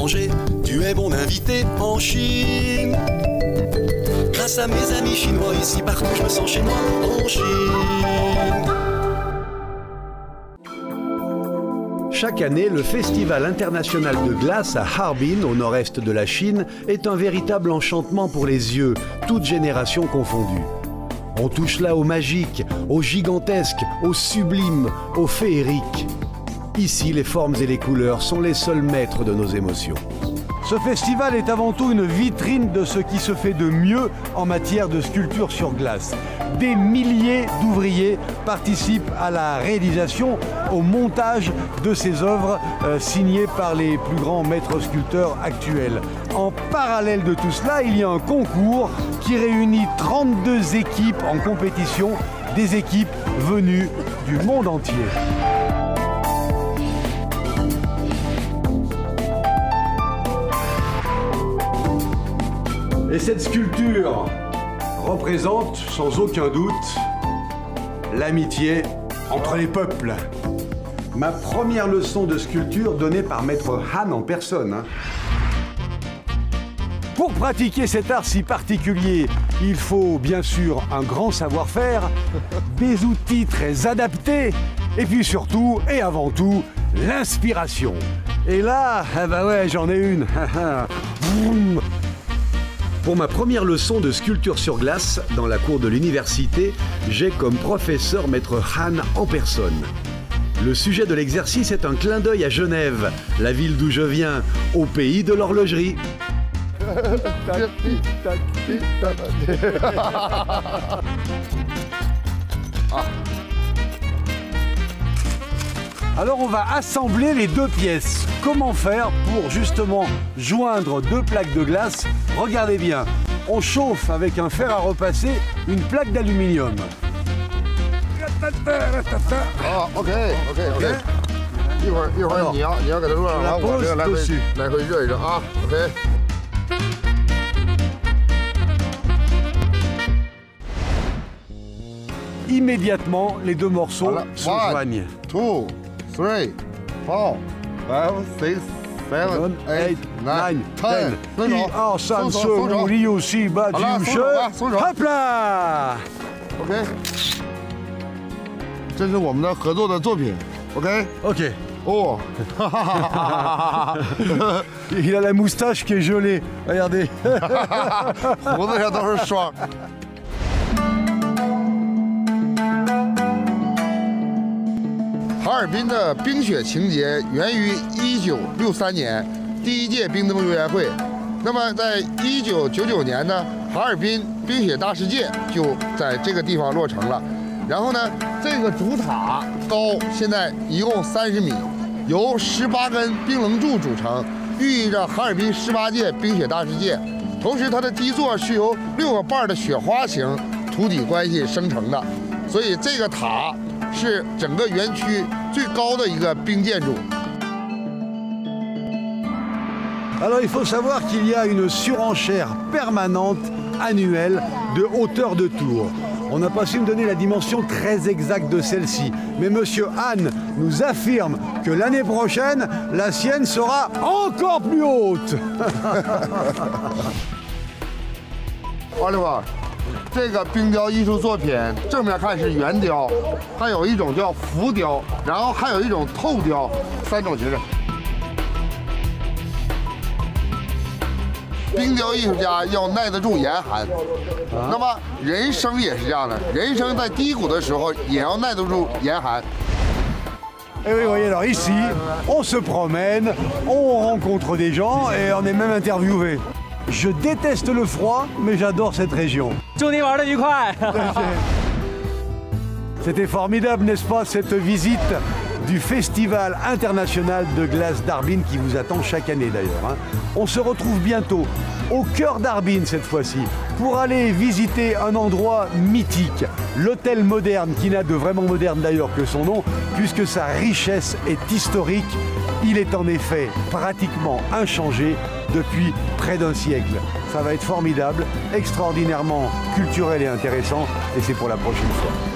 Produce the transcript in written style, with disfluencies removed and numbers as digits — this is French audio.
l'étranger, tu es mon invité en Chine. Grâce à mes amis chinois, ici partout je me sens chez moi en Chine. Chaque année, le Festival international de glace à Harbin, au nord-est de la Chine, est un véritable enchantement pour les yeux, toutes générations confondues. On touche là au magique, au gigantesque, au sublime, au féerique. Ici, les formes et les couleurs sont les seuls maîtres de nos émotions. Ce festival est avant tout une vitrine de ce qui se fait de mieux en matière de sculpture sur glace. Des milliers d'ouvriers participent à la réalisation, au montage de ces œuvres signées par les plus grands maîtres sculpteurs actuels. En parallèle de tout cela, il y a un concours qui réunit 32 équipes en compétition, des équipes venues du monde entier. Et cette sculpture représente sans aucun doute l'amitié entre les peuples. Ma première leçon de sculpture donnée par maître Han en personne. Pour pratiquer cet art si particulier, il faut bien sûr un grand savoir-faire, des outils très adaptés, et puis surtout et avant tout, l'inspiration. Et là, ah bah ouais, j'en ai une. Pour ma première leçon de sculpture sur glace, dans la cour de l'université, j'ai comme professeur maître Han en personne. Le sujet de l'exercice est un clin d'œil à Genève, la ville d'où je viens, au pays de l'horlogerie. Alors on va assembler les deux pièces. Comment faire pour justement joindre deux plaques de glace? Regardez bien, on chauffe avec un fer à repasser une plaque d'aluminium. Ah, ok. 一会儿你要给它热上，然后我这个来回热一热啊 ，OK。 Immédiatement, les deux morceaux se joignent. 2, 3, 4, 5, 6, 7, 8, 9, 10. 1, 2, 3, 4, 5, 6, 7, 8, 9, hop là ，OK。这是我们的合作的作品 ，OK。OK。 哦，Il a la moustache qui est gelée. Regardez. 胡子上都是霜。 哈尔滨的冰雪情节源于1963年第一届冰灯游园会。那么，在1999年呢，哈尔滨冰雪大世界就在这个地方落成了。然后呢，这个主塔高现在一共30米，由18根冰棱柱组成，寓意着哈尔滨18届冰雪大世界。同时，它的基座是由6个瓣的雪花形土底关系生成的，所以这个塔 是整个园区最高的一个冰建筑。 Alors il faut savoir qu'il y a une surenchère permanente annuelle de hauteur de tour. On n'a pas su me donner la dimension très exacte de celle-ci, mais Monsieur Han nous affirme que l'année prochaine, la sienne sera encore plus haute. Oliver 这个冰雕艺术作品，正面看是圆雕，还有一种叫浮雕，然后还有一种透雕，3种形式。冰雕艺术家要耐得住严寒，那么人生也是这样的，人生在低谷的时候也要耐得住严寒。 Et oui, voyez, alors ici, on se promène, on rencontre des gens et on est même interviewé. Je déteste le froid, mais j'adore cette région. C'était formidable, n'est-ce pas, cette visite du Festival international de glace d'Harbin qui vous attend chaque année d'ailleurs. On se retrouve bientôt au cœur d'Harbin cette fois-ci pour aller visiter un endroit mythique, l'hôtel moderne qui n'a de vraiment moderne d'ailleurs que son nom puisque sa richesse est historique. Il est en effet pratiquement inchangé depuis près d'un siècle. Ça va être formidable, extraordinairement culturel et intéressant et c'est pour la prochaine fois.